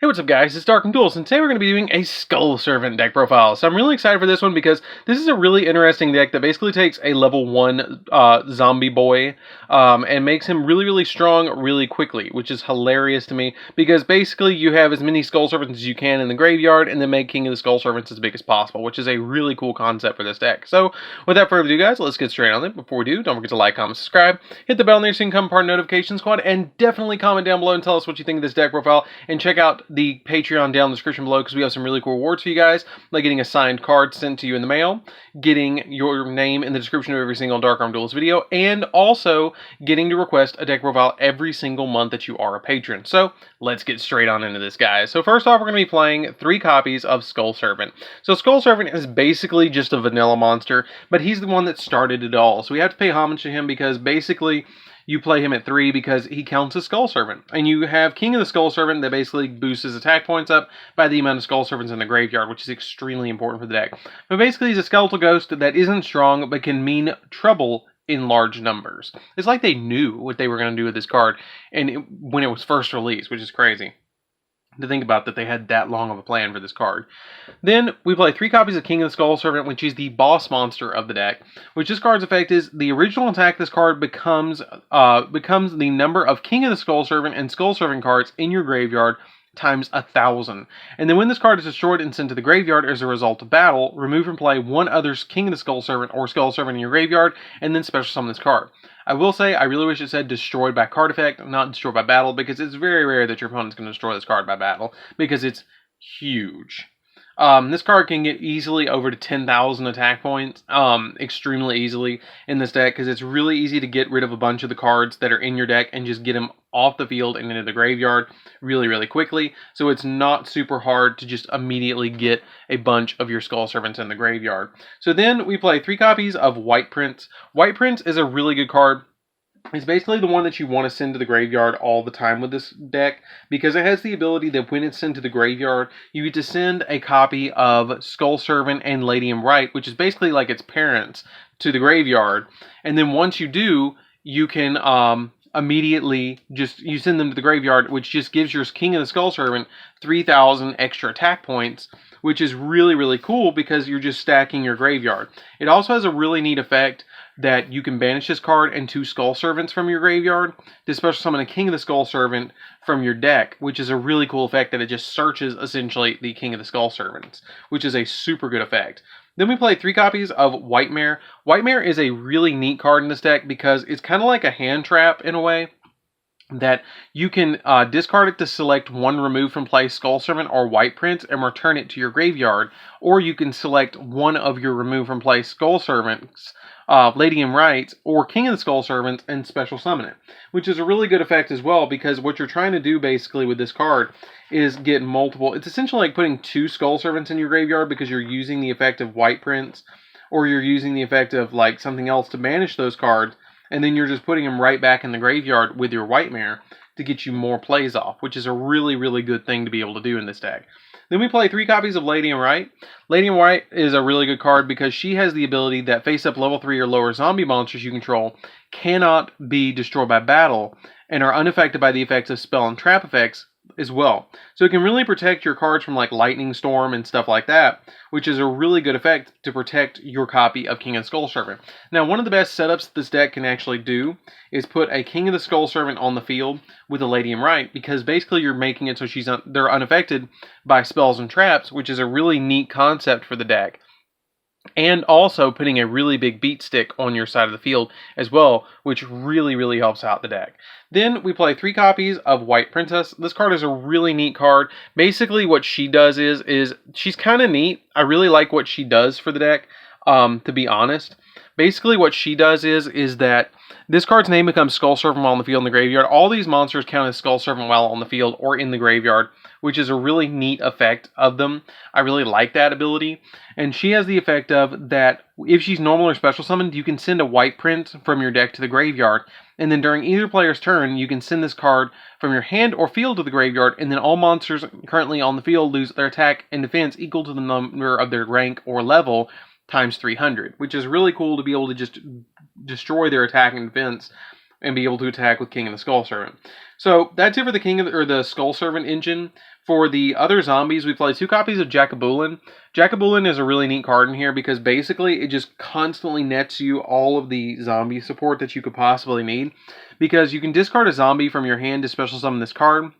Hey, what's up guys, it's DarkArmedDuelist, and today we're going to be doing a Skull Servant deck profile. So I'm really excited for this one because this is a really interesting deck that basically takes a level 1 zombie boy and makes him really strong really quickly, which is hilarious to me because basically you have as many Skull Servants as you can in the graveyard and then make King of the Skull Servants as big as possible, which is a really cool concept for this deck. So without further ado guys, let's get straight on it. Before we do, don't forget to like, comment, subscribe, hit the bell near so you can become part of the notification squad, and definitely comment down below and tell us what you think of this deck profile, and check out the Patreon down in the description below because we have some really cool rewards for you guys, like getting a signed card sent to you in the mail, getting your name in the description of every single DarkArmedDuelist video, and also getting to request a deck profile every single month that you are a patron. So let's get straight on into this, guys. So first off, we're going to be playing 3 copies of Skull Servant. So Skull Servant is basically just a vanilla monster, but he's the one that started it all. So we have to pay homage to him because basically you play him at 3 because he counts as Skull Servant. And you have King of the Skull Servant that basically boosts his attack points up by the amount of Skull Servants in the graveyard, which is extremely important for the deck. But basically he's a skeletal ghost that isn't strong but can mean trouble in large numbers. It's like they knew what they were going to do with this card when it was first released, which is crazy to think about that they had that long of a plan for this card. Then we play 3 copies of King of the Skull Servant, which is the boss monster of the deck, which this card's effect is the original attack of this card becomes the number of King of the Skull Servant and Skull Servant cards in your graveyard times 1,000. And then when this card is destroyed and sent to the graveyard as a result of battle, remove from play one other King of the Skull Servant or Skull Servant in your graveyard, and then special summon this card. I will say, I really wish it said destroyed by card effect, not destroyed by battle, because it's very rare that your opponent's going to destroy this card by battle, because it's huge. This card can get easily over to 10,000 attack points, extremely easily in this deck, because it's really easy to get rid of a bunch of the cards that are in your deck and just get them off the field and into the graveyard really quickly. So it's not super hard to just immediately get a bunch of your Skull Servants in the graveyard. So then we play 3 copies of White Prince. White Prince is a really good card. It's basically the one that you want to send to the graveyard all the time with this deck, because it has the ability that when it's sent to the graveyard, you get to send a copy of Skull Servant and Lady in White, which is basically like its parents, to the graveyard. And then once you do, you can immediately you send them to the graveyard, which just gives your King of the Skull Servant 3,000 extra attack points, which is really cool because you're just stacking your graveyard. It also has a really neat effect that you can banish this card and 2 Skull Servants from your graveyard to special summon a King of the Skull Servant from your deck, which is a really cool effect that it just searches essentially the King of the Skull Servants, which is a super good effect. Then we play 3 copies of White Mare. White Mare is a really neat card in this deck because it's kind of like a hand trap in a way, that you can discard it to select one remove from play Skull Servant or White Prince and return it to your graveyard, or you can select one of your remove from play Skull Servants, Lady in White, or King of the Skull Servants and special summon it, which is a really good effect as well, because what you're trying to do basically with this card is get multiple. It's essentially like putting 2 Skull Servants in your graveyard because you're using the effect of White Prince, or you're using the effect of like something else to banish those cards, and then you're just putting them right back in the graveyard with your White Mare to get you more plays off, which is a really good thing to be able to do in this deck. Then we play 3 copies of Lady in White. Lady in White is a really good card because she has the ability that face-up level 3 or lower zombie monsters you control cannot be destroyed by battle and are unaffected by the effects of spell and trap effects as well. So it can really protect your cards from like Lightning Storm and stuff like that, which is a really good effect to protect your copy of King of the Skull Servant. Now, one of the best setups this deck can actually do is put a King of the Skull Servant on the field with a Lady in White, because basically you're making it so they're unaffected by spells and traps, which is a really neat concept for the deck. And also putting a really big beat stick on your side of the field as well, which really helps out the deck. Then we play 3 copies of White Princess. This card is a really neat card. Basically what she does is she's kind of neat. I really like what she does for the deck, to be honest. Basically what she does is that this card's name becomes Skull Servant while on the field in the graveyard. All these monsters count as Skull Servant while on the field or in the graveyard, which is a really neat effect of them. I really like that ability. And she has the effect of that if she's normal or special summoned, you can send a White Prince from your deck to the graveyard. And then during either player's turn, you can send this card from your hand or field to the graveyard, and then all monsters currently on the field lose their attack and defense equal to the number of their rank or level times 300, which is really cool to be able to just destroy their attack and defense and be able to attack with King of the Skull Servant. So that's it for the the Skull Servant engine. For the other zombies, we play 2 copies of Jackabulin. Jackabulin is a really neat card in here because basically it just constantly nets you all of the zombie support that you could possibly need. Because you can discard a zombie from your hand to special summon this card.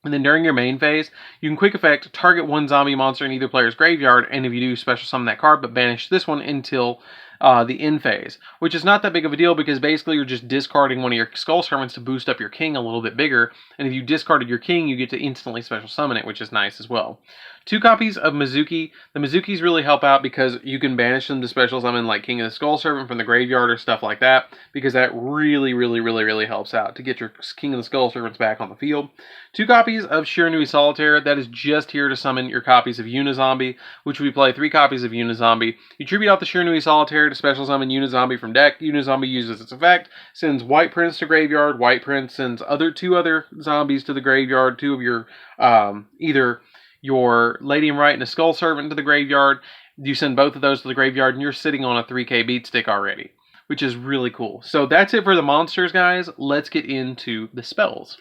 And then during your main phase, you can quick effect target 1 zombie monster in either player's graveyard, and if you do, special summon that card, but banish this one until the end phase, which is not that big of a deal because basically you're just discarding one of your Skull Servants to boost up your king a little bit bigger, and if you discarded your king, you get to instantly special summon it, which is nice as well. 2 copies of Mizuki. The Mizukis really help out because you can banish them to special summon like King of the Skull Servant from the graveyard or stuff like that, because that really helps out to get your King of the Skull Servants back on the field. 2 copies of Shiranui Solitaire. That is just here to summon your copies of Unizombie, which we play 3 copies of Unizombie. You tribute out the Shiranui Solitaire to special summon Unizombie from deck. Unizombie uses its effect, sends White Prince to graveyard. White Prince sends 2 other zombies to the graveyard. 2 of your either your Lady in Right and a Skull Servant to the graveyard. You send both of those to the graveyard, and you're sitting on a 3k beat stick already, which is really cool. So that's it for the monsters, guys. Let's get into the spells.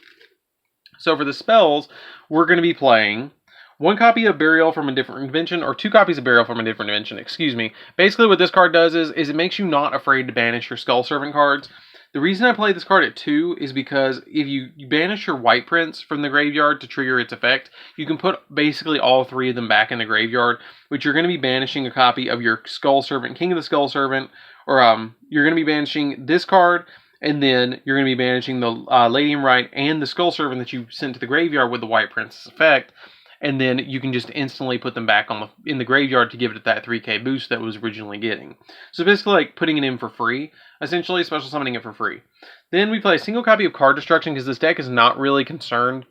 So for the spells, we're going to be playing 1 copy of Burial from a Different Dimension, or 2 copies of Burial from a Different Dimension, excuse me. Basically what this card does is it makes you not afraid to banish your Skull Servant cards. The reason I play this card at 2 is because if you banish your White Prince from the graveyard to trigger its effect, you can put basically all 3 of them back in the graveyard, which you're going to be banishing a copy of your Skull Servant, King of the Skull Servant, or you're going to be banishing this card, and then you're going to be banishing the Lady in Right and the Skull Servant that you sent to the graveyard with the White Prince's effect, and then you can just instantly put them back in the graveyard to give it that 3k boost that it was originally getting. So basically like putting it in for free, essentially special summoning it for free. Then we play a single copy of Card Destruction because this deck is not really concerned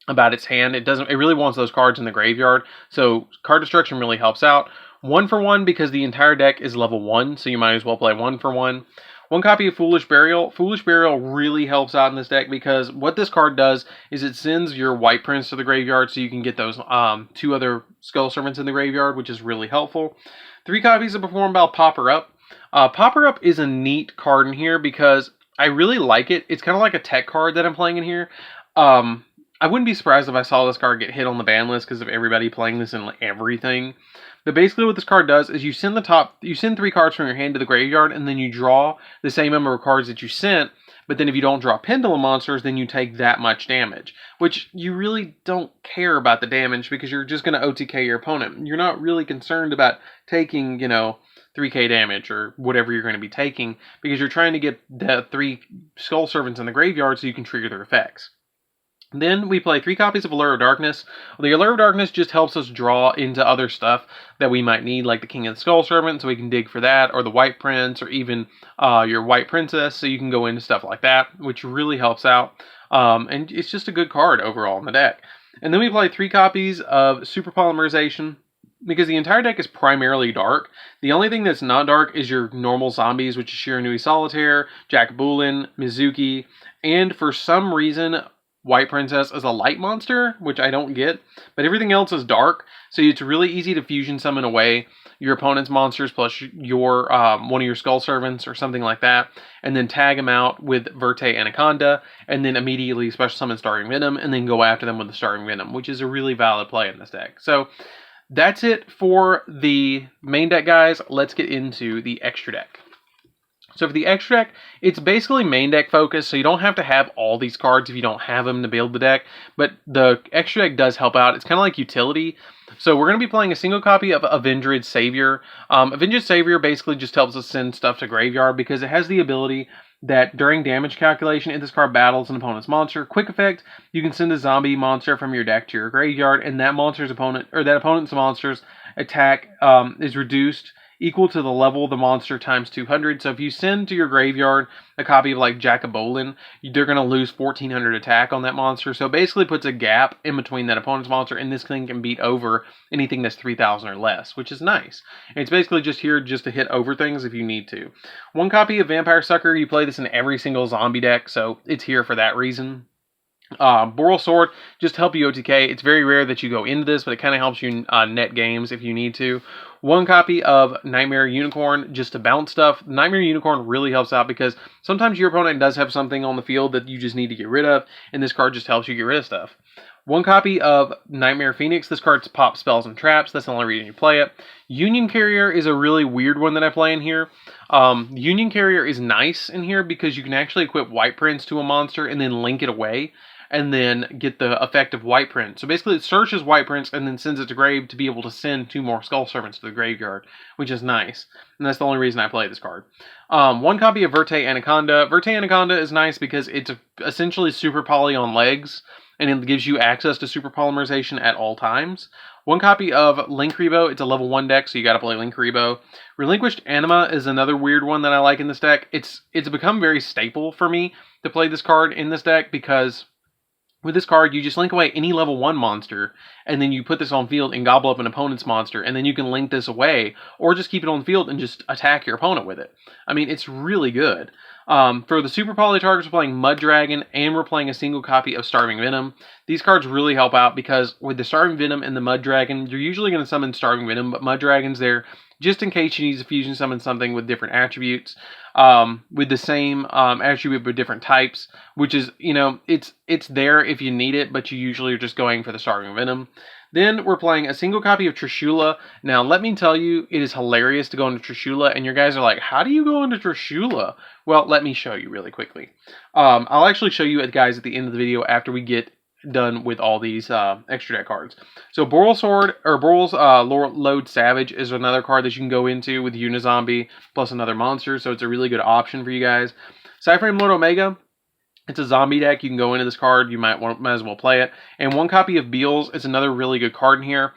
about its hand. It really wants those cards in the graveyard, so Card Destruction really helps out. 1 for 1 because the entire deck is level 1, so you might as well play 1 for 1. 1 copy of Foolish Burial. Foolish Burial really helps out in this deck because what this card does is it sends your White Prince to the graveyard so you can get those 2 other Skull Servants in the graveyard, which is really helpful. 3 copies of Perform Bell Popper Up. Popper Up is a neat card in here because I really like it. It's kind of like a tech card that I'm playing in here. I wouldn't be surprised if I saw this card get hit on the ban list because of everybody playing this in everything. But basically what this card does is you send 3 cards from your hand to the graveyard, and then you draw the same number of cards that you sent, but then if you don't draw Pendulum monsters, then you take that much damage, which you really don't care about the damage because you're just going to OTK your opponent. You're not really concerned about taking, 3k damage or whatever you're going to be taking because you're trying to get the 3 Skull Servants in the graveyard so you can trigger their effects. Then we play 3 copies of Allure of Darkness. The Allure of Darkness just helps us draw into other stuff that we might need, like the King of the Skull Servant, so we can dig for that, or the White Prince, or even your White Princess, so you can go into stuff like that, which really helps out. And it's just a good card overall in the deck. And then we play 3 copies of Super Polymerization, because the entire deck is primarily dark. The only thing that's not dark is your normal zombies, which is Shiranui Solitaire, Jackabulin, Mizuki, and for some reason White Princess is a light monster, which I don't get, but everything else is dark, so it's really easy to fusion summon away your opponent's monsters plus your one of your Skull Servants or something like that, and then tag them out with Verte Anaconda, and then immediately special summon Starring Venom, and then go after them with the Starring Venom, which is a really valid play in this deck. So that's it for the main deck, guys. Let's get into the extra deck. So for the extra deck, it's basically main deck focused, so you don't have to have all these cards if you don't have them to build the deck, but the extra deck does help out. It's kind of like utility. So we're going to be playing a single copy of Avenged Savior. Avenged Savior basically just helps us send stuff to graveyard because it has the ability that during damage calculation, if this card battles an opponent's monster, quick effect, you can send a zombie monster from your deck to your graveyard, and that opponent's monster's attack is reduced equal to the level of the monster times 200. So if you send to your graveyard a copy of like Jackabulin, they're going to lose 1400 attack on that monster. So it basically puts a gap in between that opponent's monster, and this thing can beat over anything that's 3000 or less, which is nice. And it's basically just here just to hit over things if you need to. 1 copy of Vampire Sucker. You play this in every single zombie deck, so it's here for that reason. Boral Sword, just help you OTK. It's very rare that you go into this, but it kind of helps you net games if you need to. 1 copy of Nightmare Unicorn just to bounce stuff. Nightmare Unicorn really helps out because sometimes your opponent does have something on the field that you just need to get rid of, and this card just helps you get rid of stuff. 1 copy of Nightmare Phoenix. This card's pop spells and traps. That's the only reason you play it. Union Carrier is a really weird one that I play in here. Union Carrier is nice in here because you can actually equip White Prince to a monster and then link it away and then get the effect of White Prince. So basically it searches White Prince and then sends it to grave to be able to send 2 more Skull Servants to the graveyard, which is nice. And that's the only reason I play this card. 1 copy of Verte Anaconda. Verte Anaconda is nice because it's essentially Super Poly on legs, and it gives you access to super polymerization at all times. 1 copy of Linkuriboh. It's a level 1 deck, so you gotta play Linkuriboh. Relinquished Anima is another weird one that I like in this deck. It's become very staple for me to play this card in this deck because with this card, you just link away any level 1 monster, and then you put this on field and gobble up an opponent's monster, and then you can link this away, or just keep it on field and just attack your opponent with it. I mean, it's really good. For the Super Poly targets, we're playing Mud Dragon, and we're playing a single copy of Starving Venom. These cards really help out because with the Starving Venom and the Mud Dragon, you're usually going to summon Starving Venom, but Mud Dragon's there just in case you need to fusion summon something with different attributes, with the same attribute but different types, which is, you know, it's there if you need it, but you usually are just going for the Starving Venom. Then we're playing a single copy of Trishula. Now, let me tell you, it is hilarious to go into Trishula, and your guys are like, how do you go into Trishula? Well, let me show you really quickly. I'll actually show you guys at the end of the video after we get done with all these extra deck cards. So Boral Sword, or Boral's Load Savage is another card that you can go into with Unizombie plus another monster, so it's a really good option for you guys. Cyframe Lord Omega. It's a zombie deck. You can go into this card. You might as well play it. And 1 copy of Beals is another really good card in here.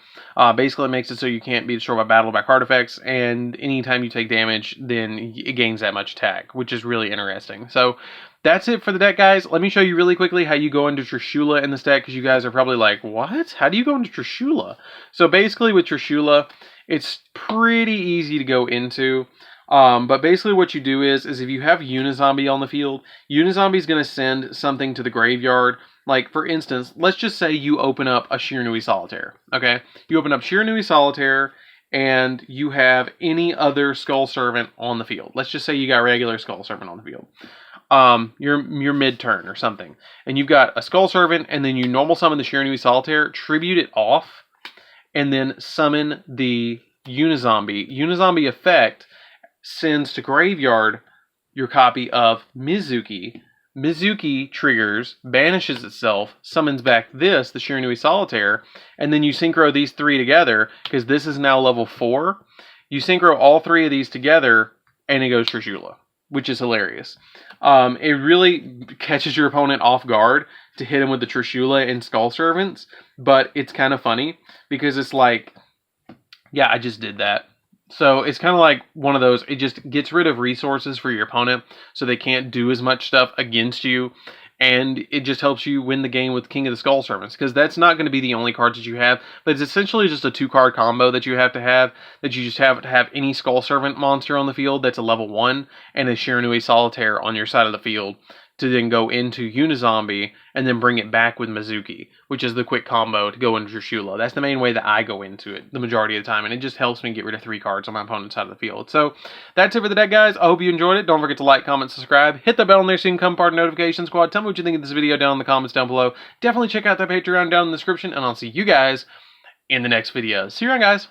Basically, it makes it so you can't be destroyed by battle by card effects. And anytime you take damage, then it gains that much attack, which is really interesting. So that's it for the deck, guys. Let me show you really quickly how you go into Trishula in this deck, because you guys are probably like, what? How do you go into Trishula? So basically with Trishula, it's pretty easy to go into. But basically what you do is if you have Unizombie on the field, Unizombie is going to send something to the graveyard. Like, for instance, let's just say you open up a Shiranui Solitaire, okay? You open up Shiranui Solitaire, and you have any other Skull Servant on the field. Let's just say you got regular Skull Servant on the field. You're mid-turn or something. And you've got a Skull Servant, and then you normal summon the Shiranui Solitaire, tribute it off, and then summon the Unizombie. Unizombie effect sends to graveyard your copy of Mizuki. Mizuki triggers, banishes itself, summons back the Shiranui Solitaire, and then you synchro these 3 together, because this is now level 4. You synchro all 3 of these together, and it goes Trishula, which is hilarious. It really catches your opponent off guard to hit him with the Trishula and Skull Servants, but it's kind of funny, because it's like, yeah, I just did that. So it's kind of like one of those, it just gets rid of resources for your opponent so they can't do as much stuff against you. And it just helps you win the game with King of the Skull Servants, because that's not going to be the only cards that you have. But it's essentially just a 2-card combo that you have to have, that you just have to have any Skull Servant monster on the field that's a level 1 and a Shiranui Solitaire on your side of the field to then go into Unizombie and then bring it back with Mizuki, which is the quick combo to go into Trishula. That's the main way that I go into it the majority of the time, and it just helps me get rid of 3 cards on my opponent's side of the field. So that's it for the deck, guys. I hope you enjoyed it. Don't forget to like, comment, subscribe. Hit the bell on there so you can become part of the notification squad. Tell me what you think of this video down in the comments down below. Definitely check out that Patreon down in the description, and I'll see you guys in the next video. See you around, guys.